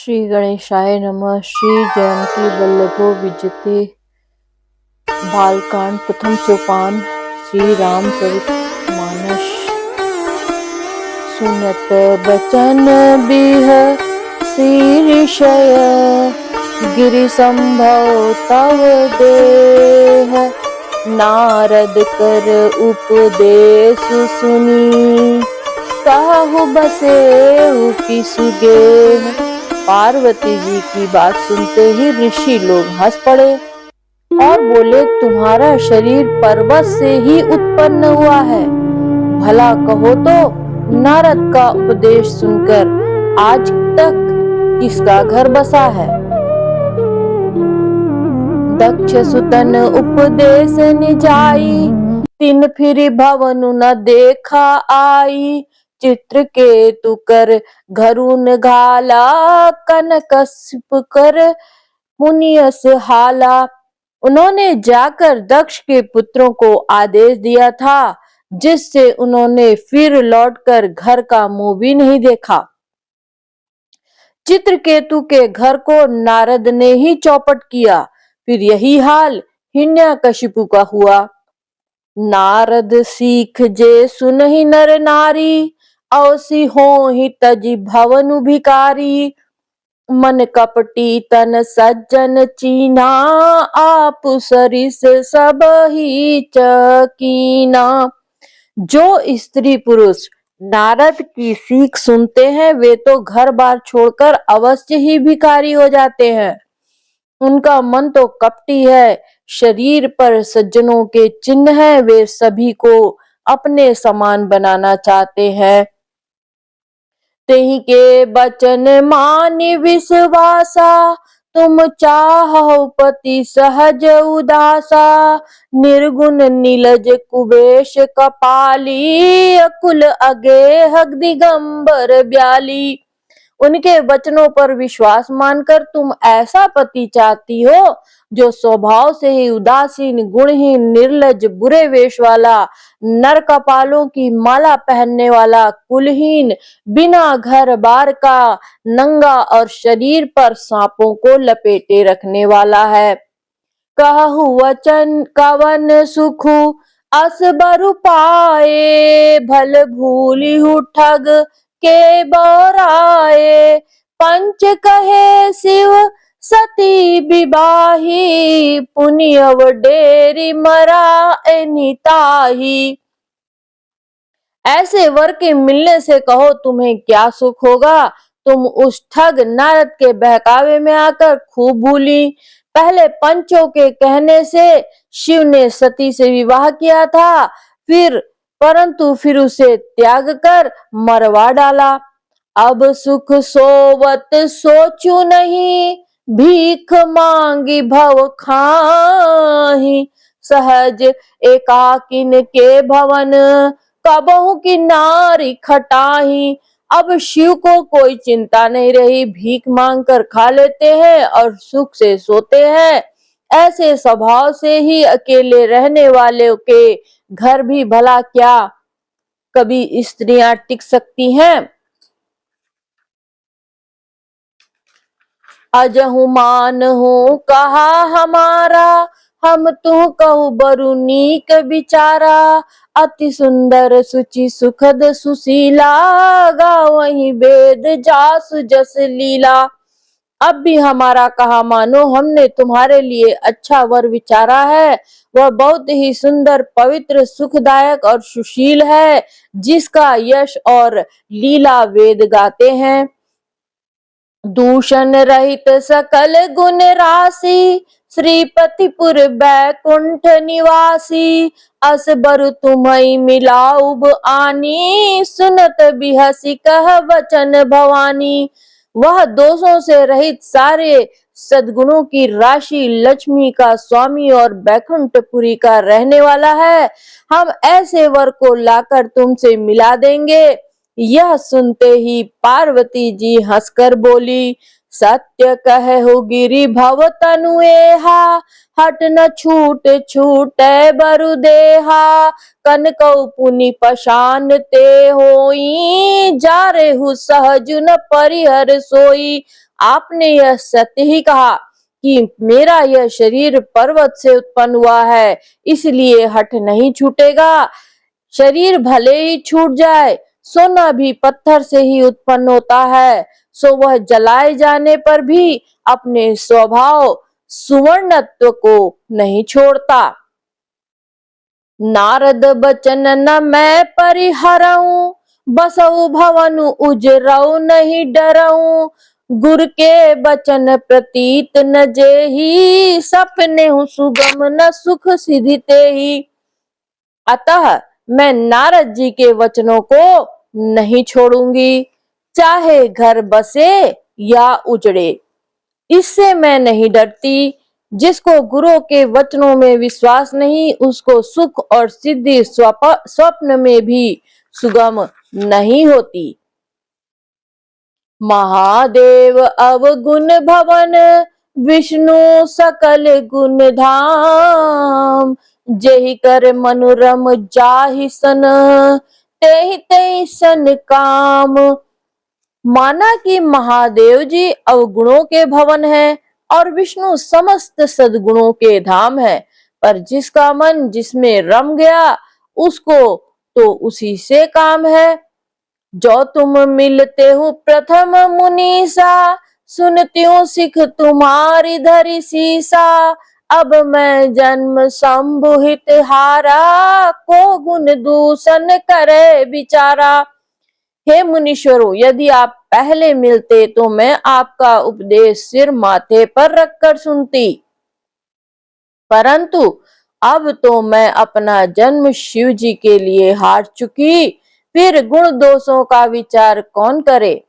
श्री गणेशाय नमः। श्री जयंती वल्लभो विजयते बालकांड प्रथम सोपान। श्री रामचरित मानस। सुनत बचन बिह शीर्षय गिरि संभव तव देह। नारद कर उपदेश सुनी कहु बसे की सुगेह। पार्वती जी की बात सुनते ही ऋषि लोग हंस पड़े और बोले, तुम्हारा शरीर पर्वत से ही उत्पन्न हुआ है। भला कहो तो नारद का उपदेश सुनकर आज तक किसका घर बसा है। दक्ष सुतन उपदेश निजाई तिन फिर भवन न देखा आई। चित्रकेतु कर घरुन घाला कनकशिप कर मुनियस हाला। उन्होंने जाकर दक्ष के पुत्रों को आदेश दिया था, जिससे उन्होंने फिर लौटकर घर का मुंह भी नहीं देखा। चित्रकेतु के घर को नारद ने ही चौपट किया। फिर यही हाल हिरण्यकशिपु का हुआ। नारद सीख जे सुनहि नर नारी औसी होहि तजी भवनु भिकारी। मन कपटी तन सज्जन चीना आप सरिस सब ही चकीना। जो स्त्री पुरुष नारद की सीख सुनते हैं वे तो घर बार छोड़कर अवश्य ही भिखारी हो जाते हैं। उनका मन तो कपटी है, शरीर पर सज्जनों के चिन्ह हैं, वे सभी को अपने समान बनाना चाहते हैं। तेहि के बचन मानि विश्वासा तुम चाहौ पति सहज उदासा। निर्गुण नीलज कुबेश कपाली अकुल अगेह दिगंबर ब्याली। उनके वचनों पर विश्वास मानकर तुम ऐसा पति चाहती हो जो स्वभाव से ही उदासीन, गुणहीन, निर्लज, बुरे वेश वाला, नर कपालों की माला पहनने वाला, कुलहीन, बिना घर बार का, नंगा और शरीर पर सांपों को लपेटे रखने वाला है। कहु वचन कवन सुखु अस बरु पाए। भल भूलिहु ठग के बौराए। पंच कहे शिव सती विवाही। पुनियव डेरी मरा एनिताही। ऐसे वर के मिलने से कहो तुम्हें क्या सुख होगा। तुम उस ठग नारद के बहकावे में आकर खूब भूली। पहले पंचों के कहने से शिव ने सती से विवाह किया था, परंतु फिर उसे त्याग कर मरवा डाला। अब सुख सोवत सोचू नहीं। भीख मांगी भव खाही। सहज एकाकिन के भवन कबहु की नारी खटाही। अब शिव को कोई चिंता नहीं रही, भीख मांग कर खा लेते हैं और सुख से सोते हैं। ऐसे स्वभाव से ही अकेले रहने वाले के घर भी भला क्या कभी स्त्रियां टिक सकती हैं। अजहु मान हूँ कहा हमारा। हम तू कहू बरु नीक विचारा। अति सुंदर सुचि सुखद सुशीला। गावहि वेद जासु जस लीला। अब भी हमारा कहा मानो, हमने तुम्हारे लिए अच्छा वर विचारा है। वह बहुत ही सुंदर, पवित्र, सुखदायक और सुशील है, जिसका यश और लीला वेद गाते हैं। दूषण रहित सकल गुण राशि। श्रीपतिपुर बैकुंठ निवासी। अस बरु तुम्हि मिलाउब आनी। सुनत बिहसी कह वचन भवानी। वह दोषों से रहित, सारे सद्गुणों की राशि, लक्ष्मी का स्वामी और बैकुंठपुरी का रहने वाला है। हम ऐसे वर को लाकर तुमसे मिला देंगे। यह सुनते ही पार्वती जी हंसकर बोली, सत्य कहो गिरि भव तनु एहा। हट न छूट छूटे बरु देहा। कनकौ पुनि पशान ते होई। जा रेहु सहज न परिहर सोई। आपने यह सत्य ही कहा कि मेरा यह शरीर पर्वत से उत्पन्न हुआ है, इसलिए हठ नहीं छूटेगा। शरीर भले ही छूट जाए, सोना भी पत्थर से ही उत्पन्न होता है, सो वह जलाए जाने पर भी अपने स्वभाव सुवर्णत्व को नहीं छोड़ता। नारद बचन न मैं परिहरऊं, बसऊ भवन उजरऊ नहीं डरऊं। गुर के बचन प्रतीत न जेहि, सपने हूँ सुगम न सुख सिधि तेहि। अतः मैं नारद जी के वचनों को नहीं छोड़ूंगी, चाहे घर बसे या उजड़े। इससे मैं नहीं डरती। जिसको गुरु के वचनों में विश्वास नहीं, उसको सुख और सिद्धि स्वप्न में भी सुगम नहीं होती। महादेव अवगुण भवन, विष्णु सकल गुण धाम। जेहि कर मनोरम जाहि सन, तेहि तेहि सन काम। माना कि महादेव जी अवगुणों के भवन है और विष्णु समस्त सद्गुणों के धाम है, पर जिसका मन जिसमें रम गया, उसको तो उसी से काम है। जो तुम मिलते हो प्रथम मुनीसा, सुनती हूँ सिख तुम्हारी धरी सीसा। अब मैं जन्म संभुहित हारा, को गुण दूषण करे बिचारा। हे मुनीश्वरों, यदि आप पहले मिलते तो मैं आपका उपदेश सिर माथे पर रखकर सुनती, परंतु अब तो मैं अपना जन्म शिव जी के लिए हार चुकी, फिर गुण दोषों का विचार कौन करे।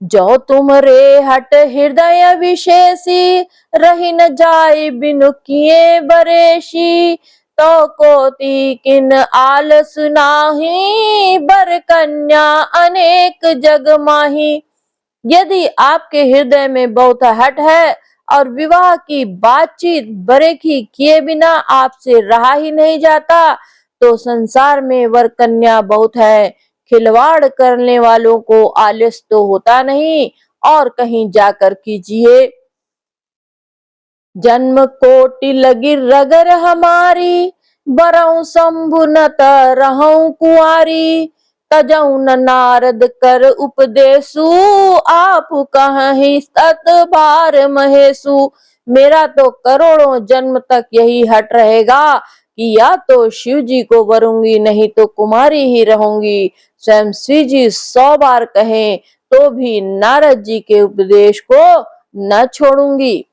जो तुम रे हट हृदय विशेषी, रही न जाए बिनु किए बरेशी। तो कोटि किन आलस नाही, बर कन्या अनेक जग माही। यदि आपके हृदय में बहुत हट है और विवाह की बातचीत बरेखी किए बिना आपसे रहा ही नहीं जाता, तो संसार में वर कन्या बहुत है। खिलवाड़ करने वालों को आलस तो होता नहीं, और कहीं जाकर कीजिए। जन्म कोटि लगी रगर हमारी, बरऊ शंभु न रहूं कुआरी। तजऊ न नारद कर उपदेशु, आप कहीं सत बार महेशु। मेरा तो करोड़ों जन्म तक यही हट रहेगा कि या तो शिव जी को वरूंगी, नहीं तो कुमारी ही रहूंगी। स्वयं शिव जी 100 बार कहें तो भी नारद जी के उपदेश को न छोड़ूंगी।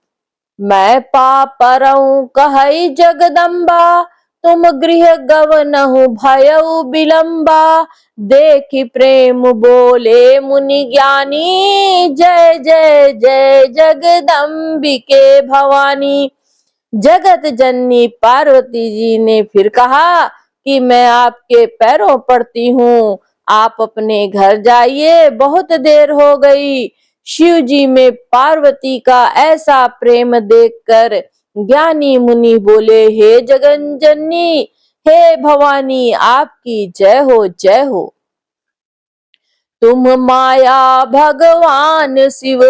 मैं पापरऊ कहई जगदम्बा, तुम गृह गवनहु भयउ विलंबा। देखि प्रेम बोले मुनि ज्ञानी, जय जय जय जगदम्बिके भवानी। जगत जननी पार्वती जी ने फिर कहा कि मैं आपके पैरों पड़ती हूँ, आप अपने घर जाइए, बहुत देर हो गई। शिव जी में पार्वती का ऐसा प्रेम देखकर ज्ञानी मुनि बोले, हे जगन जननी, हे भवानी, आपकी जय हो जय हो। तुम माया भगवान शिव,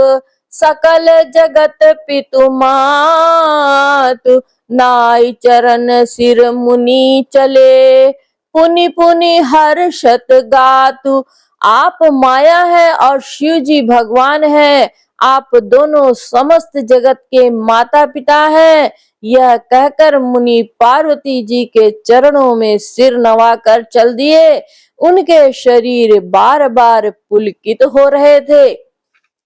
सकल जगत पितु मातु। नाई चरण सिर मुनि चले, पुनि पुनि हर्षत गातु। आप माया है और शिव जी भगवान है, आप दोनों समस्त जगत के माता पिता हैं। यह कहकर मुनि पार्वती जी के चरणों में सिर नवाकर चल दिए। उनके शरीर बार बार पुलकित हो रहे थे।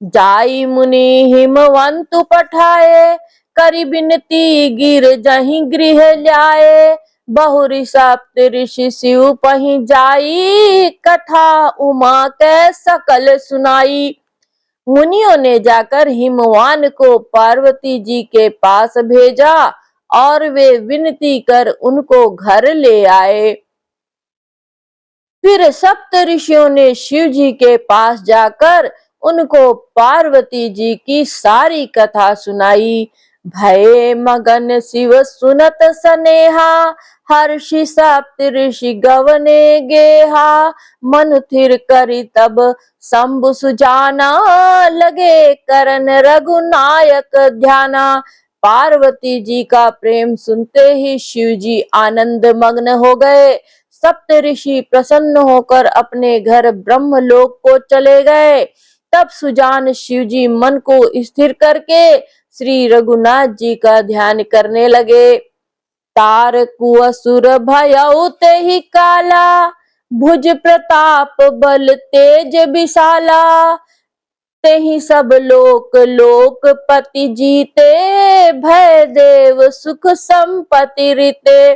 जाई मुनि हिमवंतु पठाए, करी बिनती गिर जहीं गृह जाए। बहुरी सप्त ऋषि शिव पही जाई, कथा उमा के सकल सुनाई। मुनियों ने जाकर हिमवान को पार्वती जी के पास भेजा और वे विनती कर उनको घर ले आए। फिर सप्त ऋषियों ने शिव जी के पास जाकर उनको पार्वती जी की सारी कथा सुनाई। भये मगन शिव सुनत सनेहा, हर्षि सप्त ऋषि गवने गेहा। मन थिर करी तब शंभु सुजाना, लगे करन रघुनायक ध्याना। पार्वती जी का प्रेम सुनते ही शिव जी आनंद मग्न हो गए। सप्त ऋषि प्रसन्न होकर अपने घर ब्रह्मलोक को चले गए। तब सुजान शिव जी मन को स्थिर करके श्री रघुनाथ जी का ध्यान करने लगे। तारकु असुर भयउ तेहि काला, भुज प्रताप बल तेज विशाला। तेहि सब लोक लोकपति जीते, भय देव सुख संपत्ति रीते।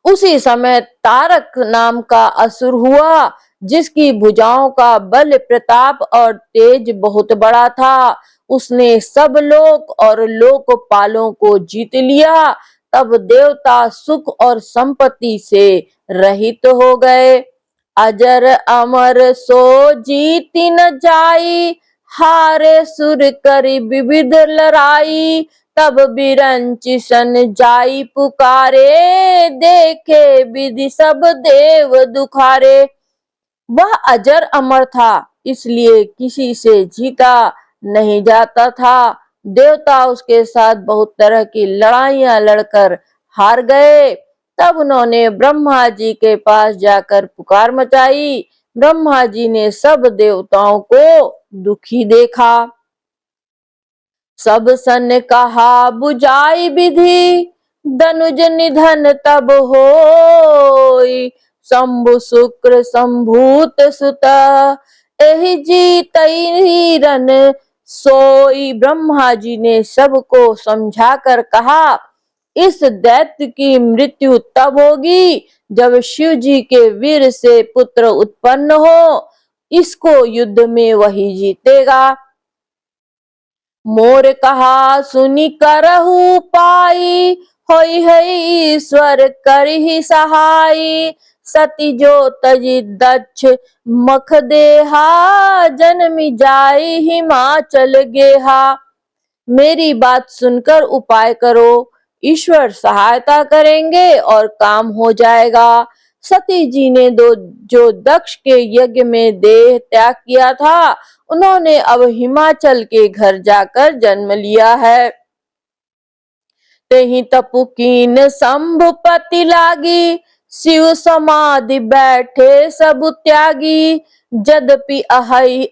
उसी समय तारक नाम का असुर हुआ, जिसकी भुजाओं का बल प्रताप और तेज बहुत बड़ा था। उसने सब लोक और लोकपालों को जीत लिया। तब देवता सुख और संपत्ति से रहित हो गए। अजर अमर सो जीति न जाई, हारे सुर करी विविध लड़ाई। तब बिरंच सन जाई पुकारे, देखे विधि सब देव दुखारे। वह अजर अमर था, इसलिए किसी से जीता नहीं जाता था। देवता उसके साथ बहुत तरह की लड़ाइयां लड़कर हार गए। तब उन्होंने ब्रह्मा जी के पास जाकर पुकार मचाई। ब्रह्मा जी ने सब देवताओं को दुखी देखा। सब सन कहा बुझाई विधि, धनुज निधन तब होई। शंभु शुक्र संभूत सुत, एहि जीतई रन सोई। ब्रह्मा जी ने सबको समझाकर कहा, इस दैत्य की मृत्यु तब होगी जब शिव जी के वीर से पुत्र उत्पन्न हो। इसको युद्ध में वही जीतेगा। मोर कहा सुनी करहु पाई, होई है ईश्वर करहि सहाई। सती जो तजी दक्ष मख देहा, जन्मी जाई हिमाचल गेहा। मेरी बात सुनकर उपाय करो, ईश्वर सहायता करेंगे और काम हो जाएगा। सती जी ने जो दक्ष के यज्ञ में देह त्याग किया था, उन्होंने अब हिमाचल के घर जाकर जन्म लिया है। तेहि तपु कीन शंभुपति लागी, शिव समाधि बैठे सब त्यागी। यद्यपि अहै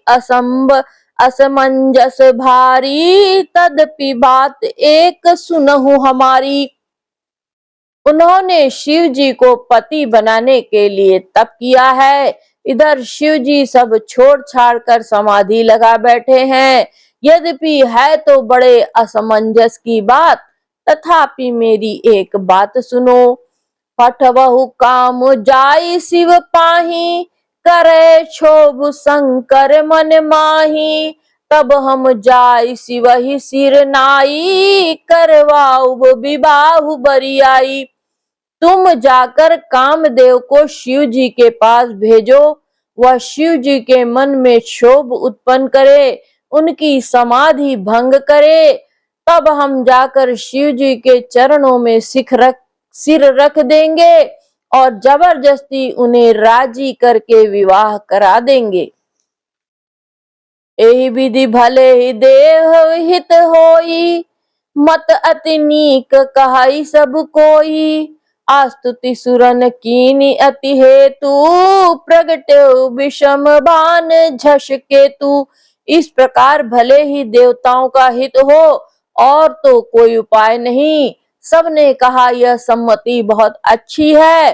असमंजस भारी, तदपि बात एक सुनहु हमारी। उन्होंने शिव जी को पति बनाने के लिए तप किया है। इधर शिव जी सब छोड़ छाड़ कर समाधि लगा बैठे हैं। यद्यपि है तो बड़े असमंजस की बात, तथापि मेरी एक बात सुनो। पठबहु काम जाई शिव पाही, करे क्षोभ शंकर मन माही। तब हम जाई शिवहि सिर नाई, करवाऊ विवाह बरियाई। तुम जाकर कामदेव को शिव जी के पास भेजो। वह शिव जी के मन में क्षोभ उत्पन्न करे, उनकी समाधि भंग करे। तब हम जाकर शिव जी के चरणों में सिर रख देंगे और जबरदस्ती उन्हें राजी करके विवाह करा देंगे। एहि विधि भले ही देह हित होई, मत अति नीक कहई सब कोई। आस्तुति सुरन कीनी अति हेतु, प्रगट्यो विषम बान झस केतु। इस प्रकार भले ही देवताओं का हित हो और तो कोई उपाय नहीं। सबने कहा यह सम्मति बहुत अच्छी है।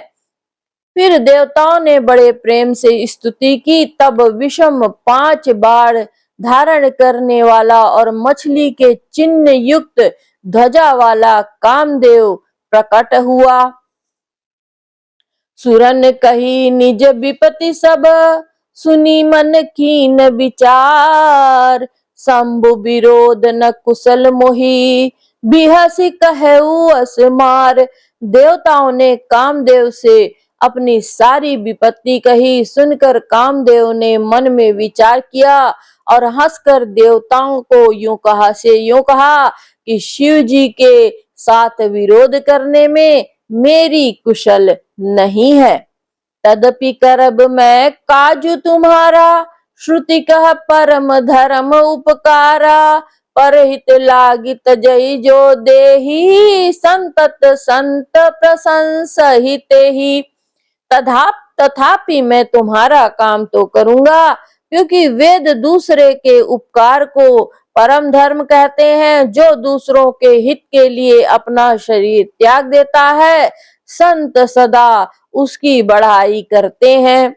फिर देवताओं ने बड़े प्रेम से स्तुति की। तब विषम 5 बाण धारण करने वाला और मछली के चिन्ह युक्त ध्वजा वाला कामदेव प्रकट हुआ। सुरन कही निज विपत्ति सब, सुनी मन कीन विचार। शंभु विरोध न कुशल मोही, बिहसी कहेऊ असमार। देवताओं ने कामदेव से अपनी सारी विपत्ति कही। सुनकर कामदेव ने मन में विचार किया और हंसकर देवताओं को यूं कहा कि शिव जी के साथ विरोध करने में मेरी कुशल नहीं है। तदपि करब मैं काजू तुम्हारा, श्रुति कह परम धर्म उपकारा। परहित लागित जई जो देही, संतत संत प्रशंसहित ही। तथापि मैं तुम्हारा काम तो करूंगा, क्योंकि वेद दूसरे के उपकार को परम धर्म कहते हैं। जो दूसरों के हित के लिए अपना शरीर त्याग देता है, संत सदा उसकी बढ़ाई करते हैं।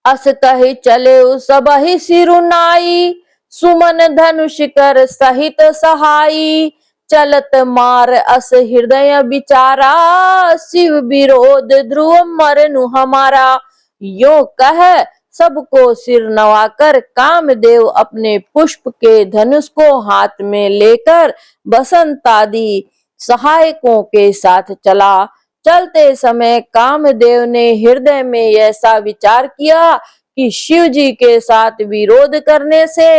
अस कहि चले सबहि सिरुनाई, सुमन धनुष कर सहित सहाई। चलत मार अस हृदय विचारा, शिव विरोध ध्रुव मरनु हमारा। यो कह सबको सिर नवाकर कामदेव अपने पुष्प के धनुष को हाथ में लेकर बसंत आदि सहायकों के साथ चला। चलते समय कामदेव ने हृदय में ऐसा विचार किया कि शिव जी के साथ विरोध करने से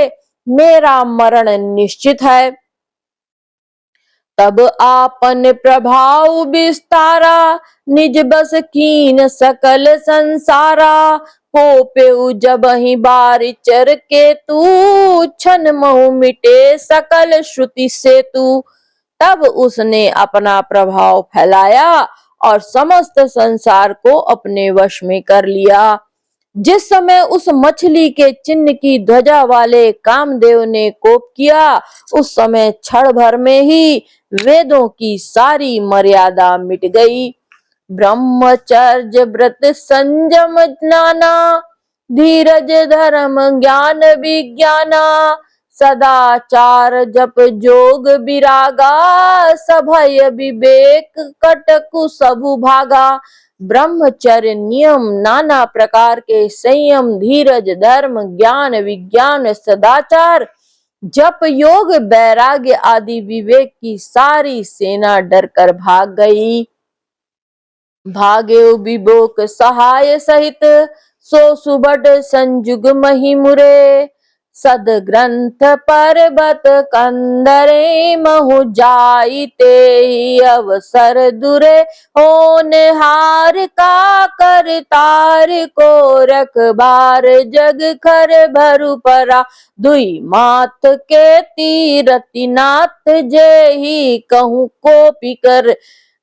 मेरा मरण निश्चित है। तब आपन प्रभाव विस्तारा, निज बस कीन सकल संसारा। हो पेउ जब ही बारिचर के तू, छन महु मिटे सकल श्रुति से तू। तब उसने अपना प्रभाव फैलाया और समस्त संसार को अपने वश में कर लिया। जिस समय उस मछली के चिन्ह की ध्वजा वाले कामदेव ने कोप किया, उस समय क्षण भर में ही वेदों की सारी मर्यादा मिट गई। ब्रह्मचर्य व्रत संयम नाना, धीरज धर्म ज्ञान विज्ञाना। सदाचार जप जोग विरागा, सभय विवेक कटकु सबु भागा। ब्रह्मचर्य नियम, नाना प्रकार के संयम, धीरज, धर्म, ज्ञान, विज्ञान, सदाचार, जप योग, वैराग्य आदि विवेक की सारी सेना डरकर भाग गई। भागे विबोक सहाय सहित, सो सुबड संजुग मही मुरे। सद ग्रंथ पर्वत कंदरे, महु जाइते ही अवसर दुरे। होने हार का करतार को, रखबार जग खर भरु परा। दुई मात के तीरति नाथ, जे ही कहूँ कोपी कर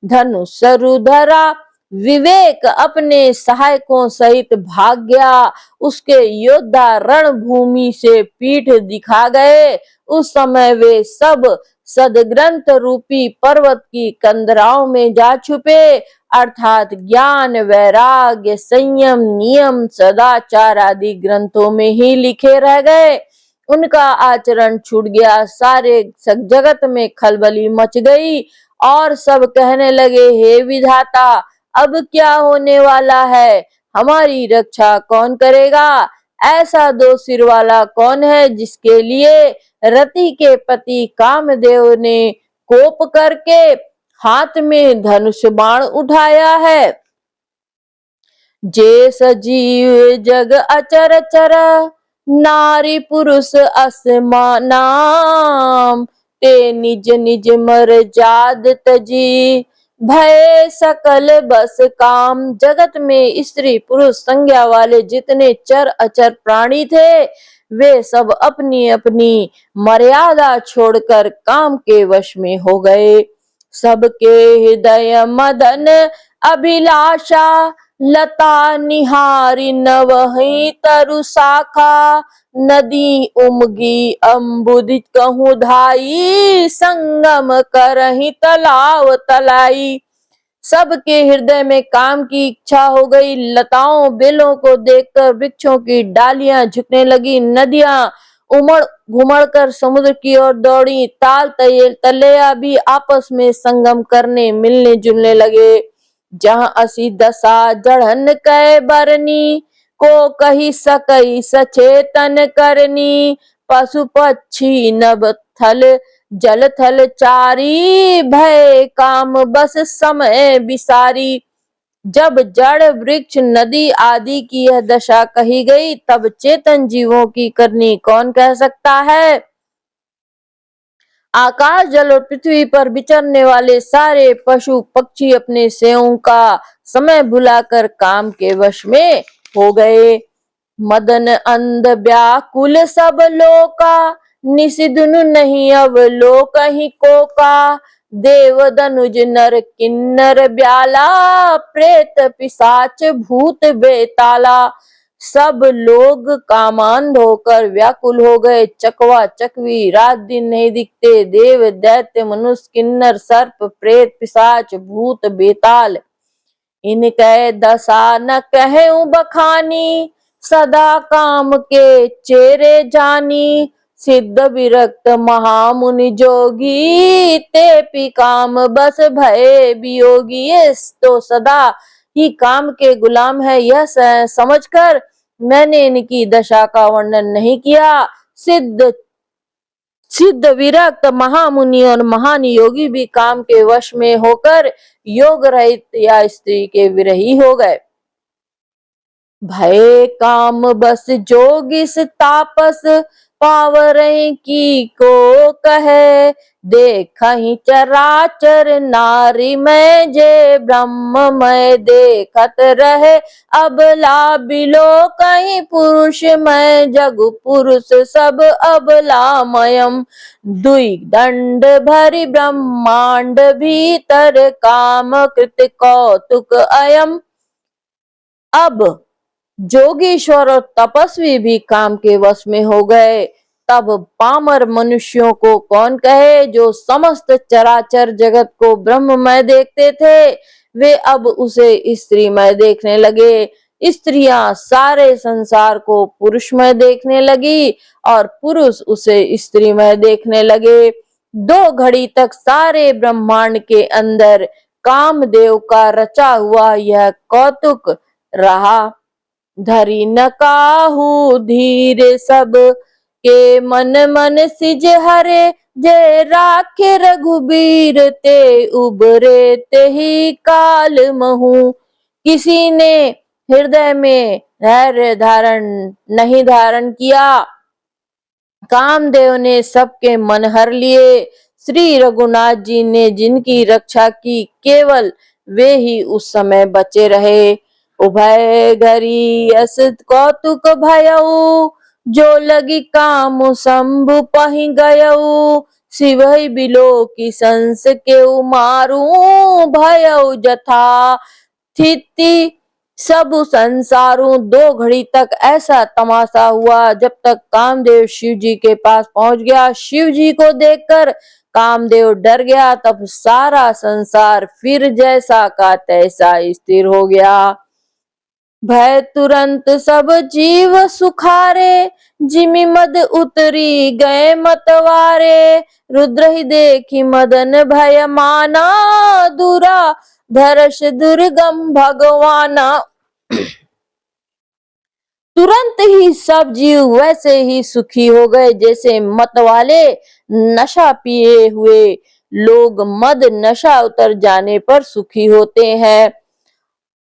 धनुष धरा। विवेक अपने सहायकों सहित भाग गया। उसके योद्धा रणभूमि से पीठ दिखा गए। उस समय वे सब सदग्रंथ रूपी पर्वत की कंदराओं में जा छुपे, अर्थात ज्ञान, वैराग्य, संयम, नियम, सदाचार आदि ग्रंथों में ही लिखे रह गए। उनका आचरण छूट गया। सारे जगत में खलबली मच गई और सब कहने लगे, हे विधाता, अब क्या होने वाला है? हमारी रक्षा कौन करेगा? ऐसा दो सिर वाला कौन है जिसके लिए रति के पति कामदेव ने कोप करके हाथ में धनुष बाण उठाया है? जे सजीव जग अचर चर, नारी पुरुष असमानाम। ते निज निज मर जाद तजी, भय सकल बस काम। जगत में स्त्री पुरुष संज्ञा वाले जितने चर अचर प्राणी थे, वे सब अपनी अपनी मर्यादा छोड़कर काम के वश में हो गए। सबके हृदय मदन अभिलाषा, लता निहारी नवहि तरु शाखा। नदी उमगी अम्बुद कहूँ धाई, संगम करहि तलाव तलाई। सबके हृदय में काम की इच्छा हो गई। लताओं बेलों को देखकर वृक्षों की डालियां झुकने लगी। नदियां उमड़ घुमड़ कर समुद्र की ओर दौड़ी। ताल तलैया भी आपस में संगम करने मिलने जुलने लगे। जहाँ असी दशा जड़न कै बरनी, को कही सकई सचेतन करनी। पशु पक्षी नभ थल जल थल चारी, भय काम बस समय विसारी। जब जड़ वृक्ष नदी आदि की यह दशा कही गई, तब चेतन जीवों की करनी कौन कह सकता है। आकाश जल और पृथ्वी पर विचरने वाले सारे पशु पक्षी अपने सेवों का समय भुलाकर काम के वश में हो गए। मदन अंध व्याकुल सब लोका, निसिदुनु नहीं अब लोक ही को का। देव दनुज नर किन्नर ब्याला, प्रेत पिशाच भूत बेताला। सब लोग कामांध होकर व्याकुल हो गए। चकवा चकवी रात दिन नहीं दिखते। देव दैत्य मनुष्य किन्नर सर्प प्रेत पिशाच भूत बेताल, इनके दशा न कहूं बखानी। सदा काम के चेरे जानी। सिद्ध विरक्त महामुनि जोगी, ते पी काम बस भय वियोगी। ये तो सदा ही काम के गुलाम है, यह समझकर मैंने इनकी दशा का वर्णन नहीं किया। सिद्ध सिद्ध विरक्त महामुनि और महान योगी भी काम के वश में होकर योग रहित या स्त्री के विरही हो गए। भय काम बस जोगिस तापस, पावरें की को कहे। देखहि चराचर नारी में, जे ब्रह्ममय देखत रहे। अबला बिलो कहीं पुरुष में, जगु पुरुष सब अबलामयम। दुई दंड भरी ब्रह्मांड भीतर, काम कृत कौतुक अयम। अब जोगीश्वर और तपस्वी भी काम के वश में हो गए। तब पामर मनुष्यों को कौन कहे, जो समस्त चराचर जगत को ब्रह्ममय देखते थे, वे अब उसे स्त्रीमय देखने लगे। स्त्रियां सारे संसार को पुरुषमय देखने लगी और पुरुष उसे स्त्रीमय देखने लगे। दो घड़ी तक सारे ब्रह्मांड के अंदर कामदेव का रचा हुआ यह कौतुक रहा। धरी न काहू धीर सब के मन मन सिज हरे। जे राखे रघुबीर ते उबरे ते ही काल महू। किसी ने हृदय में धैर्य धारण नहीं धारण किया। कामदेव ने सबके मन हर लिए। श्री रघुनाथ जी ने जिनकी रक्षा की, केवल वे ही उस समय बचे रहे। उभय घरी अस कौतुक भयऊ, जो लगी काम शंभु पहि गयऊ। शिवहि बिलो की संस के मारू, भयऊ जथा थिति सब संसारों। दो घड़ी तक ऐसा तमाशा हुआ, जब तक कामदेव शिव जी के पास पहुंच गया। शिव जी को देखकर कामदेव डर गया। तब सारा संसार फिर जैसा का तैसा स्थिर हो गया। भय तुरंत सब जीव सुखारे, जिमि मद उतरी गए मतवारे। रुद्र ही देखी मदन भय माना, दूरा धरश दुर्गम भगवाना। तुरंत ही सब जीव वैसे ही सुखी हो गए, जैसे मतवाले नशा पिए हुए लोग मद नशा उतर जाने पर सुखी होते हैं।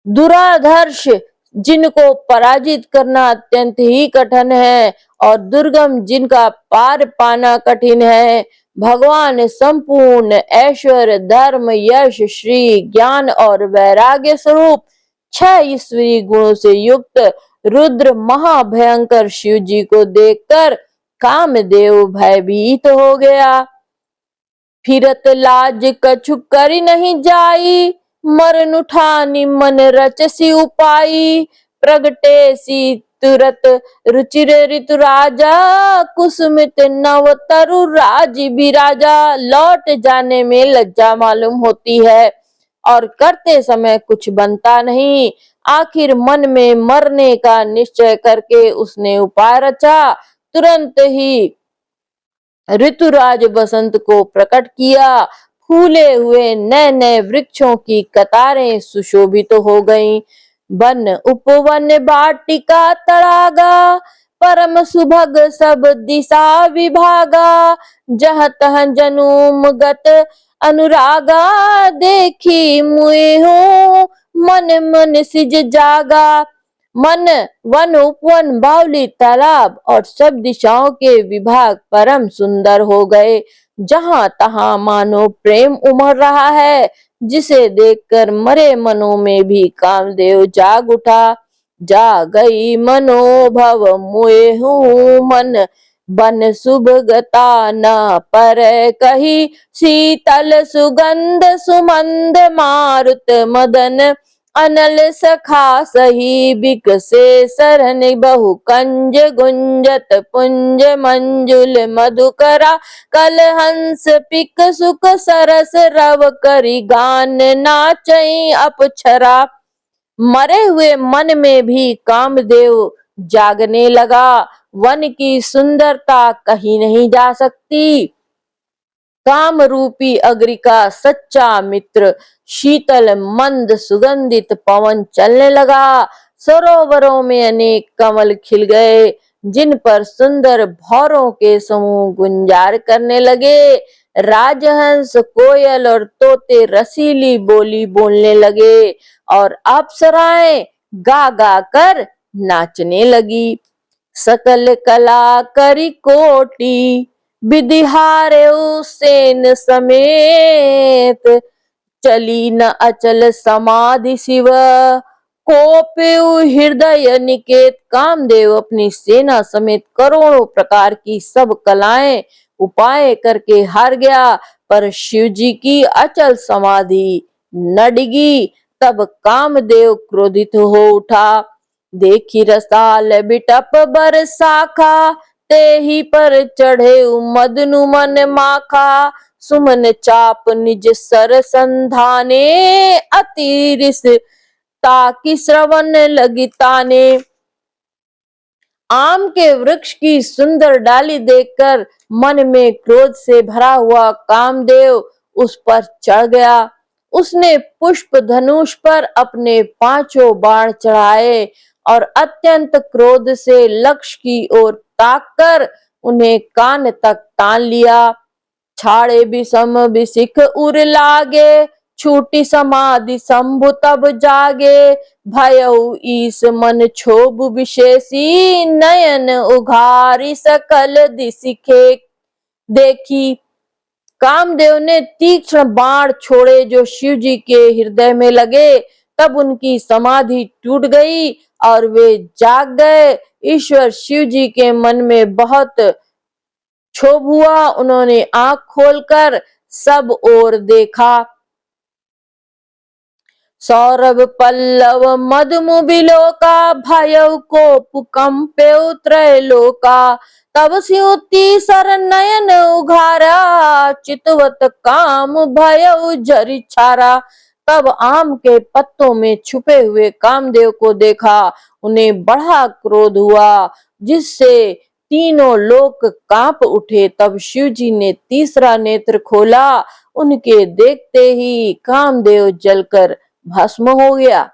दुराधर्ष जिनको पराजित करना अत्यंत ही कठिन है, और दुर्गम जिनका पार पाना कठिन है। भगवान संपूर्ण ऐश्वर्य धर्म यश श्री ज्ञान और वैराग्य स्वरूप 6 ईश्वरीय गुणों से युक्त रुद्र महाभयंकर शिव जी को देखकर कामदेव भयभीत हो गया। फिरत लाज कछु करी नहीं जाई, मरन उठानी मन रचसी उपाई। प्रगटे सी तुरत रुचिर ऋतु राजा, कुसुमित नव तरु राज बिराजा। लौट जाने में लज्जा मालूम होती है और करते समय कुछ बनता नहीं। आखिर मन में मरने का निश्चय करके उसने उपाय रचा। तुरंत ही ऋतुराज बसंत को प्रकट किया। फूले हुए नए नए वृक्षों की कतारें सुशोभित हो गईं। वन उपवन वाटिका तड़ागा, परम सुभग सब दिशा विभागा। जहाँ तहाँ जनुम गत अनुरागा, देखी मुए हो मन मन सिज जागा। मन, वन, उपवन, बावली, तालाब और सब दिशाओं के विभाग परम सुंदर हो गए। जहां तहां मानो प्रेम उमड़ रहा है, जिसे देखकर मरे मनों में भी कामदेव जाग उठा। जा गई मनोभव मोए हूँ मन, बन सुभगता न पर कही। शीतल सुगंध सुमंद मारुत मदन, अनल सखा सही बिकसे सरन बहु कंज गुंजत पुंज मंजुल मधुकरा। कल हंस पिक सुख सरस रव करी गान, नाचई अपछरा। मरे हुए मन में भी कामदेव जागने लगा। वन की सुंदरता कहीं नहीं जा सकती। काम रूपी अग्नि का सच्चा मित्र शीतल मंद सुगंधित पवन चलने लगा। सरोवरों में अनेक कमल खिल गए, जिन पर सुंदर भौरों के समूह गुंजार करने लगे। राजहंस, कोयल और तोते रसीली बोली बोलने लगे और अप्सराएं गा गा कर नाचने लगी। सकल कला करी कोटि, विधिहारऊ सेन समेत। चली न अचल समाधि शिव, कोपयु हृदय निकेत। कामदेव अपनी सेना समेत करोड़ों प्रकार की सब कलाएं उपाय करके हार गया, पर शिव जी की अचल समाधि न डिगी। तब कामदेव क्रोधित हो उठा। देखी रसाल बिटप बर शाखा, ते ही पर चढ़े मदनु मन माखा। सुमन चाप निज सर संधाने, अति रिस ताकि श्रवण लगी ताने। आम के वृक्ष की सुंदर डाली देखकर मन में क्रोध से भरा हुआ कामदेव उस पर चढ़ गया। उसने पुष्प धनुष पर अपने पांचों बाण चढ़ाए और अत्यंत क्रोध से लक्ष्य की ओर ताककर उन्हें कान तक तान लिया। छाड़े विषम विशिख उर लागे, छूटी समाधि शंभु तब जागे। भयउ ईश मन क्षोभ विशेषी, नयन उघारी सकल दिशिखे देखी। कामदेव ने तीक्ष्ण बाण छोड़े जो शिव जी के हृदय में लगे। तब उनकी समाधि टूट गई और वे जाग गए। ईश्वर शिव जी के मन में बहुत क्षोभ हुआ। उन्होंने आंख खोलकर सब ओर देखा। सौरभ पल्लव मधुमु बिलोका, भयउ कोप कंपेउ त्रैलोका। तब सिंह तीसर नयन उघारा, चितवत काम भयउ झरि छारा। तब आम के पत्तों में छुपे हुए कामदेव को देखा। उन्हें बड़ा क्रोध हुआ, जिससे तीनों लोक कांप उठे। तब शिव जी ने तीसरा नेत्र खोला। उनके देखते ही कामदेव जलकर भस्म हो गया।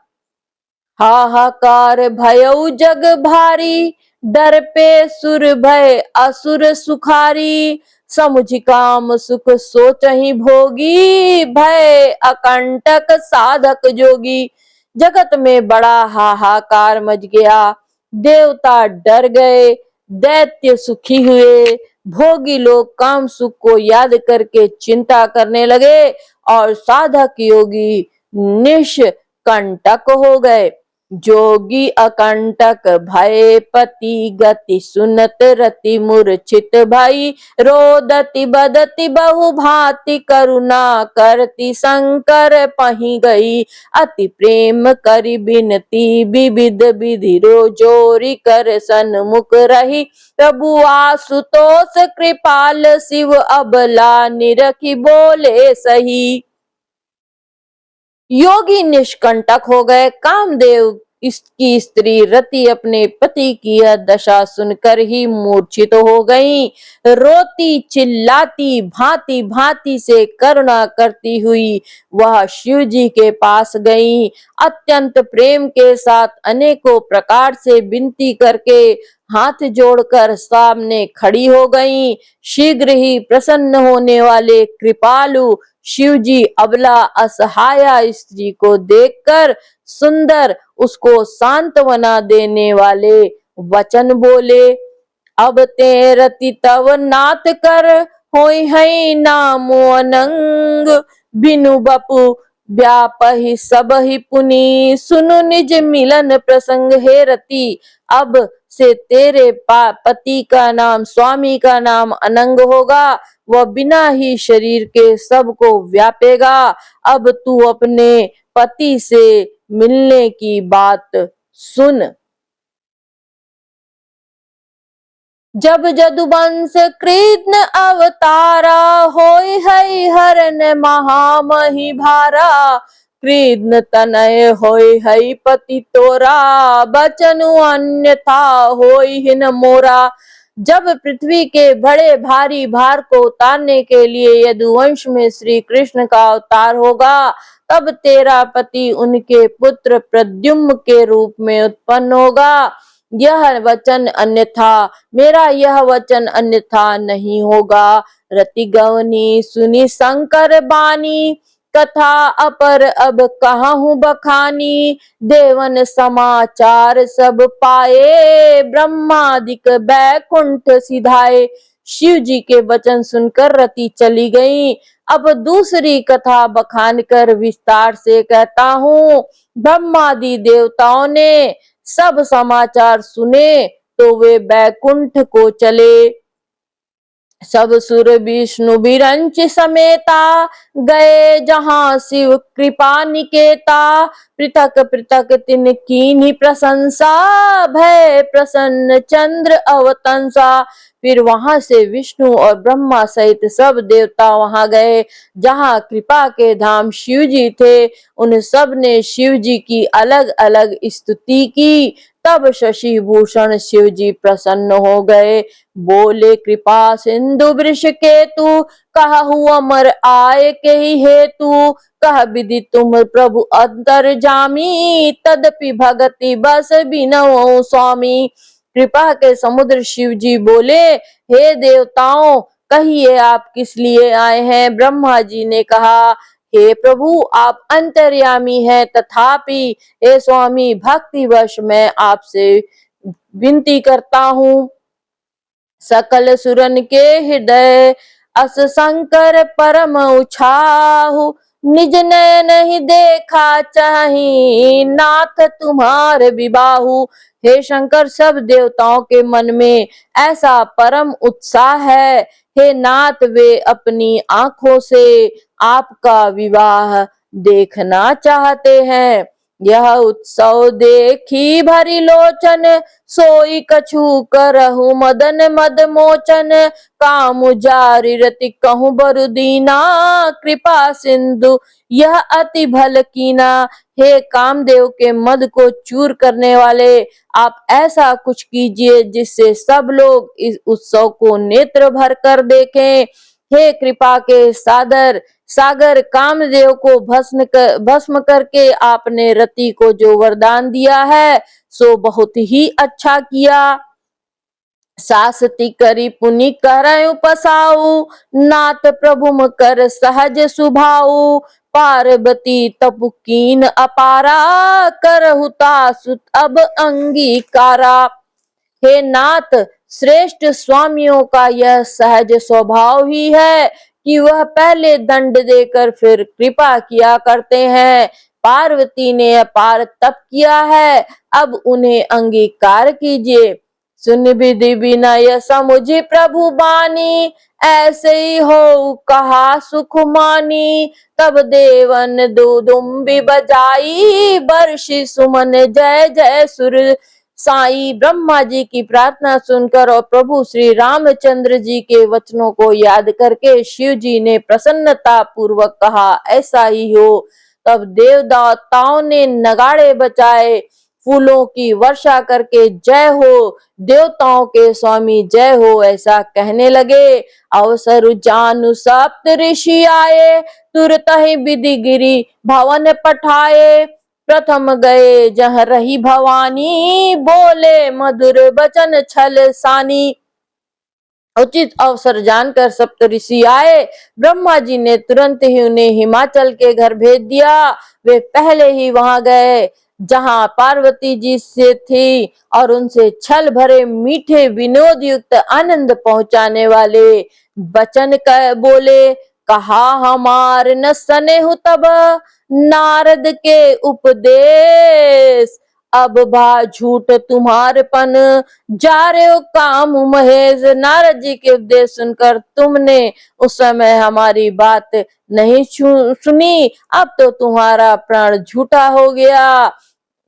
हाहाकार भयउ जग भारी, डर पे सुर भय असुर सुखारी। समुझ काम सुख सोचहि भोगी, भय अकंटक साधक जोगी। जगत में बड़ा हाहाकार मच गया। देवता डर गए, दैत्य सुखी हुए, भोगी लोग काम सुख को याद करके चिंता करने लगे और साधक योगी निष्कंटक हो गए। जोगी अकंटक भय पति गति, सुनत रति मूर्छित भई। रोदति बदति बहु भांति, करुणा करती शंकर पही गई। अति प्रेम करि बिनती, विविध विधि रो जोरी कर सन्मुख रही। प्रभु आशुतोष कृपाल, शिव अबला निरखी बोले सही। योगी निष्कंटक हो गए। कामदेव इसकी स्त्री रति अपने पति की यह दशा सुनकर ही मूर्छित हो गईं। रोती चिल्लाती भांति भांति से करुणा करती हुई वह शिव जी के पास गईं। अत्यंत प्रेम के साथ अनेकों प्रकार से विनती करके हाथ जोड़कर सामने खड़ी हो गईं। शीघ्र ही प्रसन्न होने वाले कृपालु शिव जी अबला असहाया स्त्री को देखकर सुंदर उसको सांत्वना देने वाले वचन बोले। अब ते रति तव नाथ कर होई है नामो अनंग, बिनु बपु व्यापहि सब ही पुनि, सुनु निज मिलन प्रसंग। हे रति, अब से तेरे पति का नाम, स्वामी का नाम अनंग होगा, वह बिना ही शरीर के सबको व्यापेगा। अब तू अपने पति से मिलने की बात सुन। जब जदुवंश कृष्ण अवतारा, होय है हरन महामहि भारा, कृष्ण तनय होय है पति तोरा, बचनु अन्यथा होय हिन मोरा। जब पृथ्वी के बड़े भारी भार को उतारने के लिए यदुवंश में श्री कृष्ण का अवतार होगा, तब तेरा पति उनके पुत्र प्रद्युम्न के रूप में उत्पन्न होगा। यह वचन अन्यथा, मेरा यह वचन अन्यथा नहीं होगा। रति गवनी सुनी शंकर बानी, कथा अपर अब कहूँ बखानी, देवन समाचार सब पाए, ब्रह्मादिक बैकुंठ सिधाए। शिव जी के वचन सुनकर रति चली गई। अब दूसरी कथा बखान कर विस्तार से कहता हूँ। ब्रह्मादि देवताओं ने सब समाचार सुने तो वे बैकुंठ को चले। सब सुर विष्णु बिरंच समेता, गए जहाँ शिव कृपा निकेता। पृथक पृथक तिन कीन्ही प्रशंसा, भय प्रसन्न चंद्र अवतंसा। फिर वहां से विष्णु और ब्रह्मा सहित सब देवता वहां गए जहाँ कृपा के धाम शिव जी थे। उन सब ने शिव जी की अलग अलग स्तुति की। तब शशि भूषण शिव जी प्रसन्न हो गए। बोले, कृपा सिंधु वृष केतु, कहु अमर आय के हेतु। कह विधि तुम प्रभु अंतर्जामी, तदपि भगति बस बिनऊ स्वामी। कृपा के समुद्र शिव जी बोले, हे देवताओं, कहिए आप किस लिए आए हैं। ब्रह्मा जी ने कहा, हे प्रभु, आप अंतर्यामी हैं, तथापि हे स्वामी, भक्तिवश मैं आपसे विनती करता हूँ। सकल सुरन के हृदय अस शंकर परम उछाहु, निज नयन ही देखा चाही, नाथ तुम्हारे विबाहु। हे शंकर, सब देवताओं के मन में ऐसा परम उत्साह है, हे नाथ, वे अपनी आंखों से आपका विवाह देखना चाहते हैं। यह उत्सव देखी भरी लोचन, सोई कछु करहु मदन मद मोचन। काम जारी रति कहूँ बरु दीना, कृपा सिंधु यह अति भल कीना। हे कामदेव के मद को चूर करने वाले, आप ऐसा कुछ कीजिए जिससे सब लोग इस उत्सव को नेत्र भर कर देखें। हे कृपा के सागर कामदेव को भस्म करके आपने रति को जो वरदान दिया है, सो बहुत ही अच्छा किया। सासती करी पुनि करऊ पसाऊ, नाथ प्रभुम कर सहज सुभाऊ। पार्वती तपु कीन अपारा, करहु तासु अब अंगीकारा। हे नाथ, श्रेष्ठ स्वामियों का यह सहज स्वभाव ही है कि वह पहले दंड देकर फिर कृपा किया करते हैं। पार्वती ने अपार तप किया है, अब उन्हें अंगीकार कीजिए। सुन विधि विनय समुझि प्रभु बानी, ऐसे ही हो कहा सुख मानी। तब देवन दुदुम्बि बजाई, बरषि सुमन जय जय सुर साई। ब्रह्मा जी की प्रार्थना सुनकर और प्रभु श्री रामचंद्र जी के वचनों को याद करके शिव जी ने प्रसन्नता पूर्वक कहा, ऐसा ही हो। तब देवताओं ने नगाड़े बजाए, फूलों की वर्षा करके जय हो, देवताओं के स्वामी जय हो, ऐसा कहने लगे। अवसर जानु सप्त ऋषि आए, तुरत ही विधि गिरी भवन पठाए। प्रथम गए जहाँ रही भवानी, बोले मधुर बचन छल सानी। उचित अवसर जानकर सप्तऋषि आए, ब्रह्मा जी ने तुरंत ही उन्हें हिमाचल के घर भेज दिया। वे पहले ही वहां गए जहां पार्वती जी से थी और उनसे छल भरे मीठे विनोद युक्त आनंद पहुंचाने वाले वचन बोले। कहा हमार न सने हु तब नारद के उपदेश, अब भा झूठ तुम्हारपन जा रहे हो काम महेश। नारद जी के उपदेश सुनकर तुमने उस समय हमारी बात नहीं सुनी, अब तो तुम्हारा प्राण झूठा हो गया,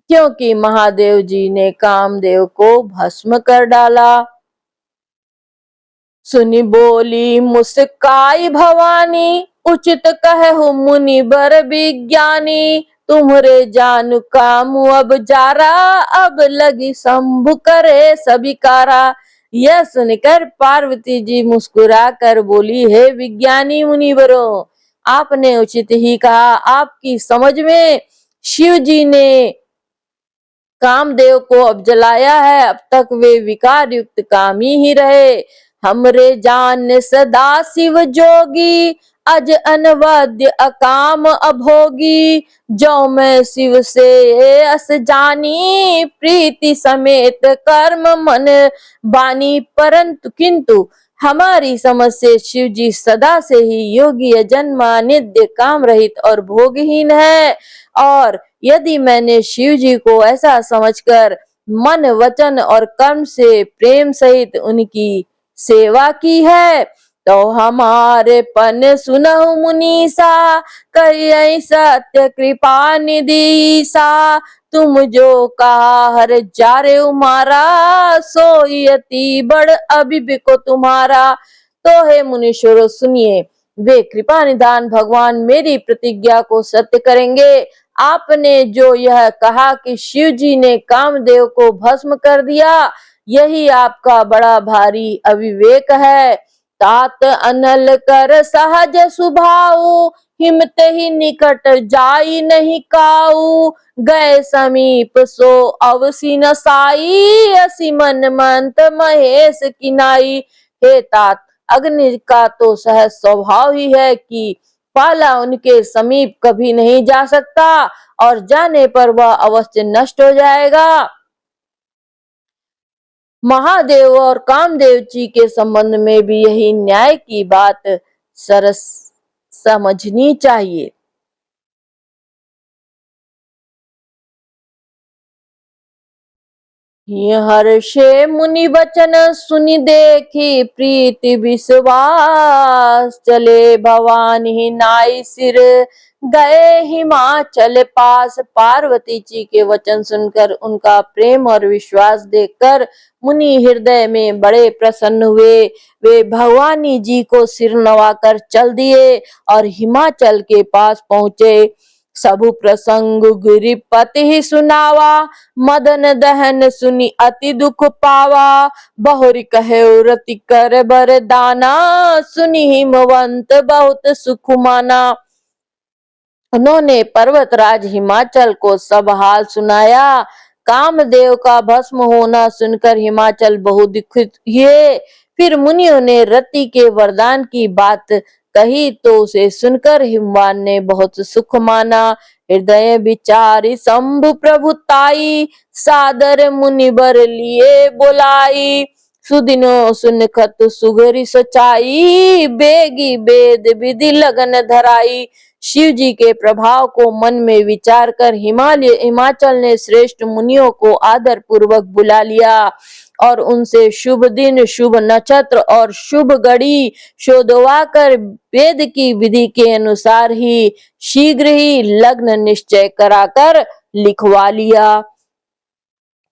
क्योंकि महादेव जी ने कामदेव को भस्म कर डाला। सुनी बोली मुस्काई भवानी, उचित कहु मुनि बर विज्ञानी। तुम्हरे जानु कामु अब जारा, अब लगी शंभु करे सभी कारा। यह सुनकर पार्वती जी मुस्कुरा कर बोली, हे विज्ञानी मुनिवरों, आपने उचित ही कहा। आपकी समझ में शिव जी ने कामदेव को अब जलाया है, अब तक वे विकार युक्त कामी ही रहे। हमरे जान सदा शिव जोगी, अज अनवद्य अकाम अभोगी। जो मैं शिव से अस जानी, प्रीति समेत कर्म मन बानी। परंतु किंतु हमारी समझ से शिव जी सदा से ही योगी, अजन्मा, नित्य, काम रहित और भोगहीन है। और यदि मैंने शिव जी को ऐसा समझकर मन वचन और कर्म से प्रेम सहित उनकी सेवा की है, तो हमारे पन सुनहु मुनीसा, कहिए सत्य कृपा निधि सा। तुम जो कहा हर जारे उमारा, सोई अति बड़ अभिब को तुम्हारा। तो हे मुनीश्वरों सुनिए, वे कृपा निधान भगवान मेरी प्रतिज्ञा को सत्य करेंगे। आपने जो यह कहा कि शिव जी ने कामदेव को भस्म कर दिया, यही आपका बड़ा भारी अविवेक है। तात अनल कर सहज सुभाऊ, हिमत ही निकट जाई नहीं काऊ। गए समीप सो अवसी न साई, असी मन मंत महेश किनाई। हे तात, अग्नि का तो सहज स्वभाव ही है कि पाला उनके समीप कभी नहीं जा सकता, और जाने पर वह अवश्य नष्ट हो जाएगा। महादेव और कामदेव जी के संबंध में भी यही न्याय की बात सरस समझनी चाहिए। हर्षे मुनि वचन सुनि देखी, प्रीति विश्वास चले भवानी नाई सिर, गए हिमाचल पास। पार्वती जी के वचन सुनकर उनका प्रेम और विश्वास देखकर मुनि हृदय में बड़े प्रसन्न हुए। वे भवानी जी को सिर नवाकर चल दिए और हिमाचल के पास पहुंचे। सबु प्रसंग गिरिपति ही सुनावा, मदन दहन सुनी अति दुख पावा। बहुरी कहे रति कर बर दाना, सुनी हिमवंत बहुत सुख माना। उन्होंने पर्वतराज हिमाचल को सब हाल सुनाया। कामदेव का भस्म होना सुनकर हिमाचल बहुत दुखित हुए। फिर मुनियों ने रति के वरदान की बात कही तो उसे सुनकर हिमवान ने बहुत सुख माना। हृदय विचारी शंभु प्रभुताई, सादर मुनिवर लिए बोलाई। सुदिनो सुनखत सुगरी सचाई, बेगी वेद विधि लगन धराई। शिव जी के प्रभाव को मन में विचार कर हिमाचल ने श्रेष्ठ मुनियों को आदर पूर्वक बुला लिया और उनसे शुभ दिन, शुभ नक्षत्र और शुभ घड़ी शोधवा कर वेद की विधि के अनुसार ही शीघ्र ही लग्न निश्चय कराकर लिखवा लिया।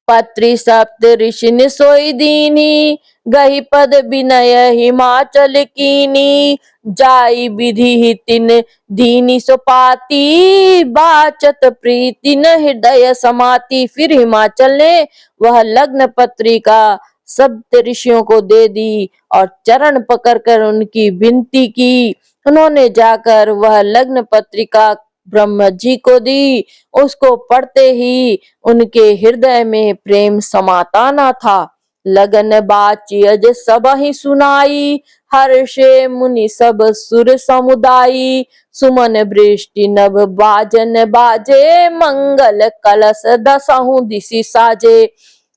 पत्री सप्त ऋषि ने सोई दीनी, गही पद विनय हिमाचल कीनी। जाई विधि ही तिन दीनी सुपाती, बाचत प्रीति न हृदय समाती। फिर हिमाचल ने वह लग्न पत्रिका सप्त ऋषियों को दे दी और चरण पकड़कर उनकी विनती की। उन्होंने जाकर वह लग्न पत्रिका ब्रह्म जी को दी। उसको पढ़ते ही उनके हृदय में प्रेम समाता न था। लगन बाचियज सब ही सुनाई, हर्षे मुनि सब सुर समुदायी। सुमन वृष्टि नभ बाजन बाजे, मंगल कलश दसहु दिशि साजे।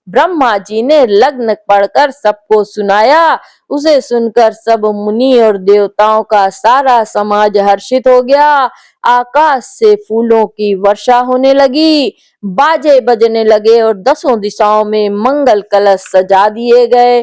ब्रह्मा जी ने लग्न पढ़कर सबको सुनाया। उसे सुनकर सब मुनि और देवताओं का सारा समाज हर्षित हो गया। आकाश से फूलों की वर्षा होने लगी, बाजे बजने लगे और दसों दिशाओं में मंगल कलश सजा दिए गए।